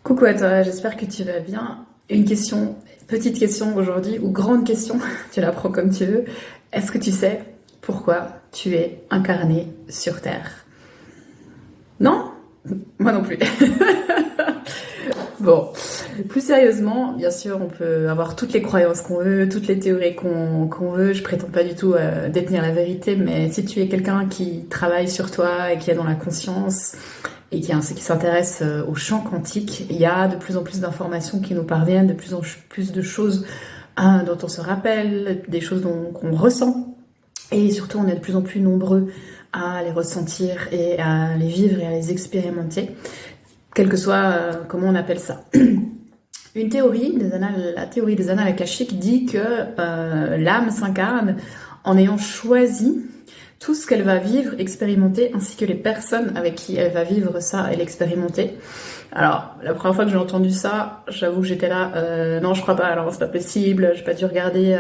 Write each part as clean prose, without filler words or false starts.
Coucou à toi, j'espère que tu vas bien. Une question, petite question aujourd'hui, ou grande question, tu la prends comme tu veux. Est-ce que tu sais pourquoi tu es incarné sur Terre? Non? Moi non plus. Bon, plus sérieusement, bien sûr, on peut avoir toutes les croyances qu'on veut, toutes les théories qu'on veut. Je prétends pas du tout détenir la vérité, mais si tu es quelqu'un qui travaille sur toi et qui est dans la conscience et qui s'intéresse au champ quantique, il y a de plus en plus d'informations qui nous parviennent, de plus en plus de choses dont on se rappelle, des choses qu'on ressent. Et surtout, on est de plus en plus nombreux à les ressentir et à les vivre et à les expérimenter, quel que soit comment on appelle ça. Une théorie des annales, la théorie des annales akashiques dit que l'âme s'incarne en ayant choisi tout ce qu'elle va vivre, expérimenter, ainsi que les personnes avec qui elle va vivre ça et l'expérimenter. Alors, la première fois que j'ai entendu ça, j'avoue que j'étais là, non, je crois pas, alors c'est pas possible, j'ai pas dû regarder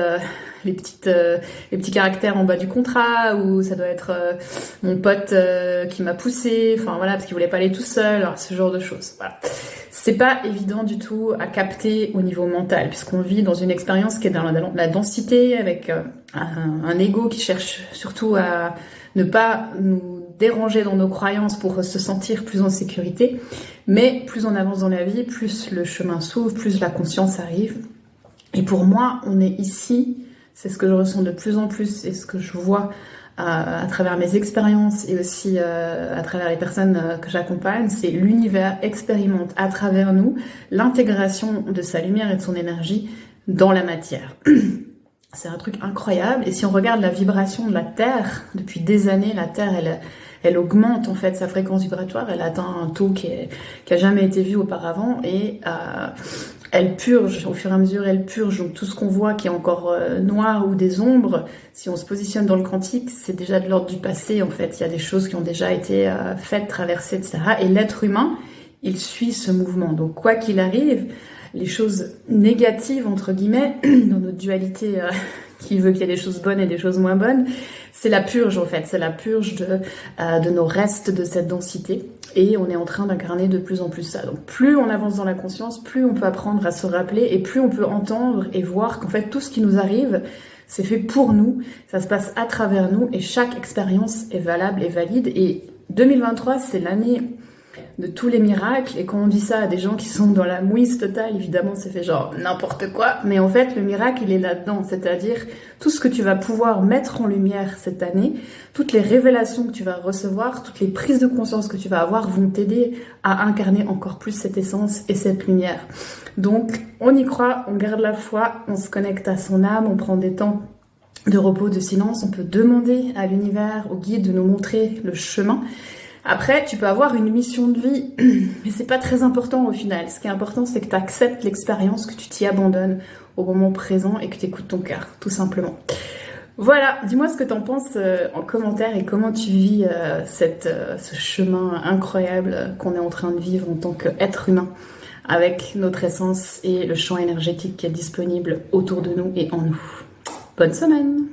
les petits caractères en bas du contrat, ou ça doit être mon pote qui m'a poussé, enfin voilà, parce qu'il voulait pas aller tout seul, alors ce genre de choses, voilà. C'est pas évident du tout à capter au niveau mental, puisqu'on vit dans une expérience qui est dans la densité, avec un ego qui cherche surtout à ne pas nous déranger dans nos croyances pour se sentir plus en sécurité. Mais plus on avance dans la vie, plus le chemin s'ouvre, plus la conscience arrive. Et pour moi, on est ici, c'est ce que je ressens de plus en plus et ce que je vois à travers mes expériences et aussi à travers les personnes que j'accompagne, c'est l'univers expérimente à travers nous l'intégration de sa lumière et de son énergie dans la matière. C'est un truc incroyable. Et si on regarde la vibration de la Terre, depuis des années, la Terre, elle augmente en fait sa fréquence vibratoire. Elle atteint un taux qui a jamais été vu auparavant et elle purge, au fur et à mesure, elle purge. Donc tout ce qu'on voit qui est encore noir ou des ombres, si on se positionne dans le quantique, c'est déjà de l'ordre du passé en fait. Il y a des choses qui ont déjà été faites, traversées, etc. Et l'être humain, il suit ce mouvement. Donc quoi qu'il arrive, les choses négatives, entre guillemets, dans notre dualité qui veut qu'il y ait des choses bonnes et des choses moins bonnes, c'est la purge en fait, c'est la purge de nos restes de cette densité. Et on est en train d'incarner de plus en plus ça. Donc plus on avance dans la conscience, plus on peut apprendre à se rappeler et plus on peut entendre et voir qu'en fait tout ce qui nous arrive, c'est fait pour nous, ça se passe à travers nous et chaque expérience est valable et valide. Et 2023, c'est l'année de tous les miracles, et quand on dit ça à des gens qui sont dans la mouise totale, évidemment c'est fait genre n'importe quoi, mais en fait le miracle il est là-dedans, c'est-à-dire tout ce que tu vas pouvoir mettre en lumière cette année, toutes les révélations que tu vas recevoir, toutes les prises de conscience que tu vas avoir vont t'aider à incarner encore plus cette essence et cette lumière. Donc on y croit, on garde la foi, on se connecte à son âme, on prend des temps de repos, de silence, on peut demander à l'univers, au guide de nous montrer le chemin. Après, tu peux avoir une mission de vie, mais c'est pas très important au final. Ce qui est important, c'est que tu acceptes l'expérience, que tu t'y abandonnes au moment présent et que tu écoutes ton cœur, tout simplement. Voilà, dis-moi ce que tu en penses en commentaire et comment tu vis ce chemin incroyable qu'on est en train de vivre en tant qu'être humain, avec notre essence et le champ énergétique qui est disponible autour de nous et en nous. Bonne semaine!